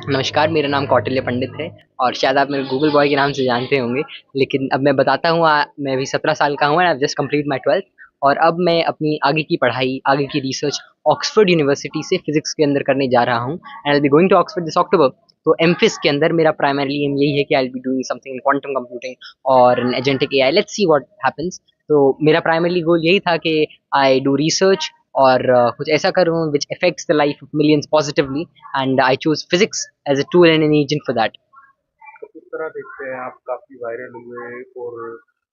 नमस्कार, मेरा नाम कौटिल्य पंडित है और शायद आप मेरे गूगल बॉय के नाम से जानते होंगे। लेकिन अब मैं बताता हूँ मैं अभी 17 साल का हूँ and I have just complete my 12th और अब मैं अपनी आगे की पढ़ाई, आगे की रिसर्च ऑक्सफोर्ड यूनिवर्सिटी से फिज़िक्स के अंदर करने जा रहा हूँ and I will be going to Oxford this October. तो एमफिस के अंदर मेरा प्राइमरीली एम यही है कि I will be doing something in quantum computing और in agentic AI. Let's see what happens. तो मेरा प्राइमरीली गोल यही था कि आई डू रिसर्च और कुछ ऐसा करूँ which affects the life of millions positively and I choose physics as a tool and an agent for that. तो किस तरह देखते हैं आप काफ़ी वायरल हुए और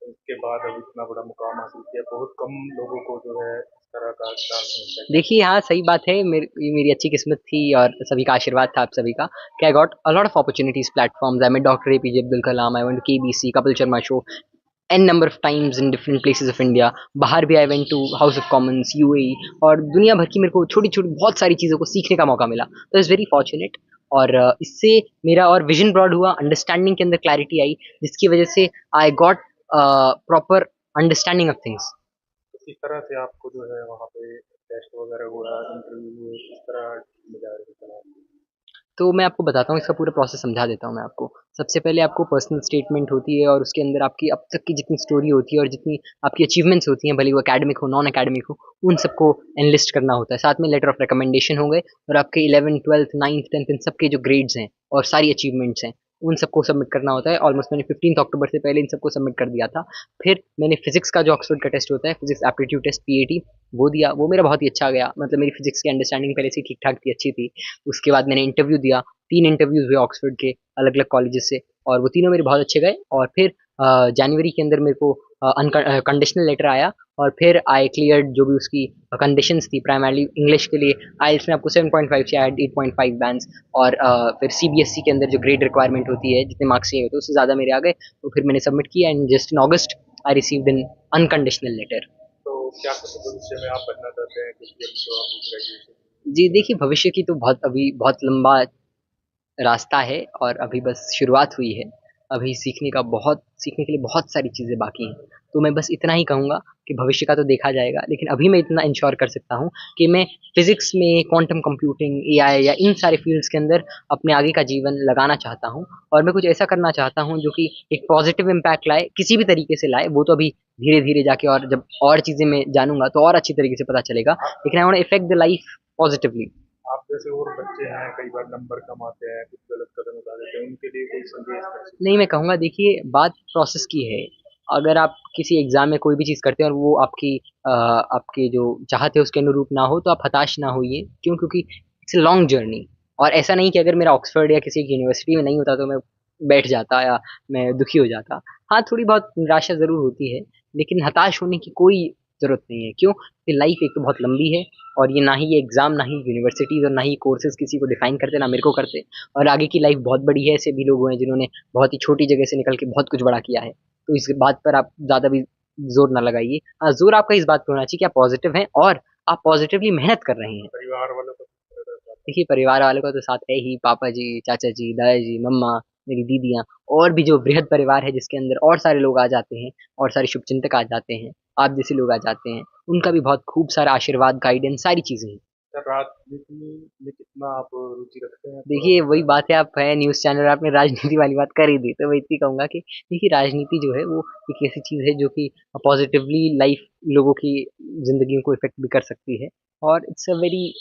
उसके बाद अब इतना बड़ा मुकाम हासिल किया, बहुत कम लोगों को जो है इस तरह का चांस मिलता है। देखिए, हाँ, सही बात है। ये मेरी अच्छी किस्मत थी और सभी का आशीर्वाद था आप सभी का कि I got a lot of opportunities, platforms. I met doctor APJ Abdul Kalam, I went to KBC, Kapil Sharma show, n number of times in different places of India. बाहर भी I went to House of Commons, UAE और दुनिया भर की मेरे को छोटी-छोटी बहुत सारी चीज़ों को सीखने का मौका मिला। तो आई वाज़ वेरी फॉर्च्यूनेट और इससे मेरा और विज़न ब्रॉड हुआ, अंडरस्टैंडिंग के अंदर क्लैरिटी आई, जिसकी वज़ह से I got proper understanding of things. तो किस तरह से आपको जो है वहाँ पे टेस्ट वगैरह हुआ, इंटरव्यू हुए, किस तरह मज़ा चला? तो मैं आपको बताता हूँ, इसका पूरा प्रोसेस समझा देता हूँ मैं आपको। सबसे पहले आपको पर्सनल स्टेटमेंट होती है और उसके अंदर आपकी अब तक की जितनी स्टोरी होती है और जितनी आपकी अचीवमेंट्स होती हैं, भले वो एकेडमिक हो, नॉन एकेडमिक हो, उन सबको एनलिस्ट करना होता है। साथ में लेटर ऑफ रिकमेंडेशन हो गए और आपके 11th, 12th, 9th, 10th इन सबके जो ग्रेड्स हैं और सारी अचीवमेंट्स हैं, उन सबको सबमिट करना होता है। ऑलमोस्ट मैंने 15 अक्टूबर से पहले इन सबको सबमिट कर दिया था। फिर मैंने फिज़िक्स का जो ऑक्सफोर्ड का टेस्ट होता है, फिज़िक्स एप्टीट्यूड टेस्ट पीएटी, वो दिया। वो मेरा बहुत ही अच्छा गया। मतलब मेरी फिज़िक्स की अंडरस्टैंडिंग पहले से ही ठीक-ठाक थी, अच्छी थी। उसके बाद मैंने इंटरव्यू दिया। 3 इंटरव्यूज़ हुए ऑक्सफोर्ड के अलग-अलग कॉलेजेस से और वो तीनों मेरे बहुत अच्छे गए और फिर जनवरी के अंदर मेरे को कंडीशनल लेटर आया और फिर आई क्लियर्ड जो भी उसकी कंडीशंस थी प्राइमरीली इंग्लिश के लिए। आईएलटीएस में आपको 7.5 से आई हैड 8.5 बैंड्स और फिर सीबीएसई के अंदर जो ग्रेड रिक्वायरमेंट होती है, जितने मार्क्स चाहिए होते हैं, उससे ज़्यादा मेरे आ गए। तो फिर मैंने सबमिट किया and just in August I received an unconditional letter. तो क्या कुछ भविष्य में आप बनना चाहते हैं, कुछ भी अभी तो आप ग्रेजुएशन? जी, देखिए भविष्य की तो बहुत लंबा रास्ता है और अभी बस शुरुआत हुई है। अभी सीखने के लिए बहुत सारी चीज़ें बाकी हैं। तो मैं बस इतना ही कहूँगा कि भविष्य का तो देखा जाएगा, लेकिन अभी मैं इतना इंश्योर कर सकता हूँ कि मैं फ़िज़िक्स में, क्वांटम कंप्यूटिंग, एआई या इन सारे फ़ील्ड्स के अंदर अपने आगे का जीवन लगाना चाहता हूँ और मैं कुछ ऐसा करना चाहता हूँ जो कि एक पॉज़िटिव इम्पैक्ट लाए, किसी भी तरीके से लाए। वो तो अभी धीरे-धीरे जाके और जब और चीज़ें मैं जानूँगा तो और अच्छी तरीके से पता चलेगा। लेकिन I want to effect the life positively. आप जैसे और बच्चे हैं, कई बार नंबर कम आते हैं, कुछ गलत कदम उठा देते हैं, उनके लिए कोई संदेश कैसे? नहीं, मैं कहूँगा देखिए बात प्रोसेस की है। अगर आप किसी एग्ज़ाम में कोई भी चीज़ करते हैं और वो आपके जो चाहत है उसके अनुरूप ना हो तो आप हताश ना होइए। क्यों? क्योंकि इट्स अ लॉन्ग जर्नी और ऐसा नहीं कि अगर मेरा ऑक्सफ़ोर्ड या किसी एक यूनिवर्सिटी में नहीं होता तो मैं बैठ जाता या मैं दुखी हो जाता। हाँ, थोड़ी बहुत निराशा ज़रूर होती है, लेकिन हताश होने की कोई ज़रूरत नहीं है। क्यों? कि लाइफ़ एक तो बहुत लंबी है और ये ना ही ये एग्ज़ाम, ना ही यूनिवर्सिटीज़ और ना ही कोर्सेज़ किसी को डिफ़ाइन करते, ना मेरे को करते। और आगे की लाइफ बहुत बड़ी है, ऐसे भी लोग हुए हैं जिन्होंने बहुत ही छोटी जगह से निकल के बहुत कुछ बड़ा किया है। तो इस बात पर आप ज़्यादा भी ज़ोर ना लगाइए। हाँ, ज़ोर आपका इस बात पे होना चाहिए कि आप पॉज़िटिव हैं और आप पॉज़िटिवली मेहनत कर रहे हैं। परिवार वालों को किस तरह का साथ देखिए, परिवार वालों का तो साथ है ही, पापा जी, चाचा जी, दादा जी, मम्मा, मेरी दीदियाँ और भी जो वृहद परिवार है जिसके अंदर और सारे लोग आ जाते हैं और सारे शुभचिंतक आ जाते हैं, आप जैसे लोग आ जाते हैं, उनका भी बहुत खूब सारा आशीर्वाद, गाइडेंस सारी चीज़ें हैं। सर, राजनीति में कितना आप रुचि रखते हैं देखिए, थोड़ा-सा वही बताएँ? बात है आप है न्यूज़ चैनल आपने राजनीति वाली बात कर ही दी, तो मैं इतनी कहूँगा कि देखिए राजनीति जो है वो एक ऐसी चीज़ है जो कि पॉज़िटिवली लाइफ़ लोगों की ज़िंदगियों को इफ़ेक्ट भी कर सकती है और it's a very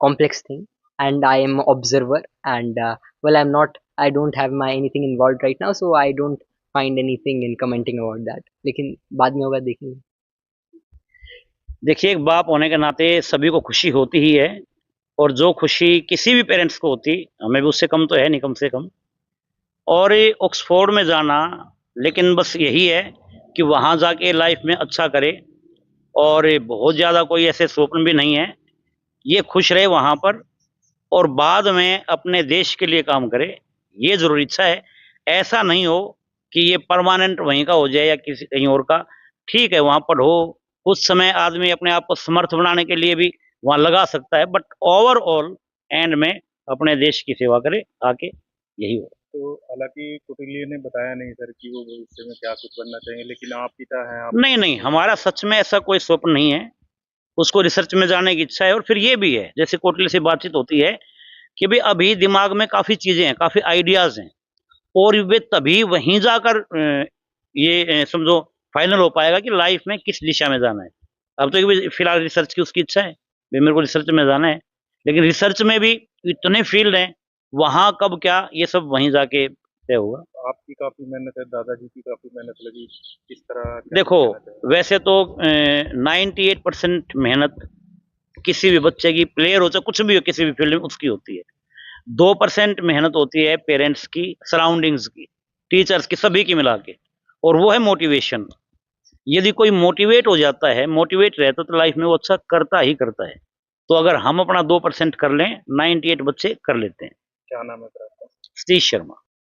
complex thing and I am observer and well I am not I don't have my anything involved right now so I don't find anything in commenting about that लेकिन बाद में होगा देखेंगे। देखिए, एक बाप होने के नाते सभी को खुशी होती ही है और जो खुशी किसी भी पेरेंट्स को होती, हमें भी उससे कम तो है नहीं कम से कम। और ये ऑक्सफोर्ड में जाना, लेकिन बस यही है कि वहाँ जाके लाइफ में अच्छा करे और ये बहुत ज़्यादा कोई ऐसे स्वप्न भी नहीं है। ये खुश रहे वहाँ पर और बाद में अपने देश के लिए काम करे, ये ज़रूर इच्छा है। ऐसा नहीं हो कि ये परमानेंट वहीं का हो जाए या किसी कहीं और का। ठीक है, वहाँ पर हो, कुछ समय आदमी अपने आप को समर्थ बनाने के लिए भी वहाँ लगा सकता है, बट ओवरऑल एंड में अपने देश की सेवा करे आके, यही हो। तो हालाँकि कौटिल्य ने बताया नहीं सर कि वो भविष्य में क्या कुछ बनना चाहेंगे, लेकिन आप पिता हैं, आप नहीं, नहीं, हमारा सच में ऐसा कोई स्वप्न नहीं है। उसको रिसर्च में जाने की इच्छा है और फिर ये भी है, जैसे कौटिल्य से बातचीत होती है कि भाई अभी दिमाग में काफ़ी चीज़ें हैं, काफ़ी आइडियाज़ हैं, और वे तभी वहीं जाकर ये समझो फाइनल हो पाएगा कि लाइफ में किस दिशा में जाना है। अब तो ये फिलहाल रिसर्च की उसकी इच्छा है, भाई मेरे को रिसर्च में जाना है, लेकिन रिसर्च में भी इतने फील्ड हैं, वहाँ कब क्या ये सब वहीं जाके तय होगा। आपकी काफी मेहनत है, दादाजी की काफी मेहनत लगी, किस तरह क्या देखो, कहना चाहेंगे? वैसे तो 98% मेहनत किसी भी बच्चे की, प्लेयर हो चाहे कुछ भी हो किसी भी फील्ड में, उसकी होती है। 2% मेहनत होती है पेरेंट्स की, सराउंडिंग्स की, टीचर्स की, सभी की मिला के, और वो है मोटिवेशन। यदि कोई मोटिवेट हो जाता है, मोटिवेट रहता तो लाइफ में वो अच्छा करता ही करता है। तो अगर हम अपना 2% कर लें, 98 बच्चे कर लेते हैं। क्या नाम है सर आपका? सतीश शर्मा।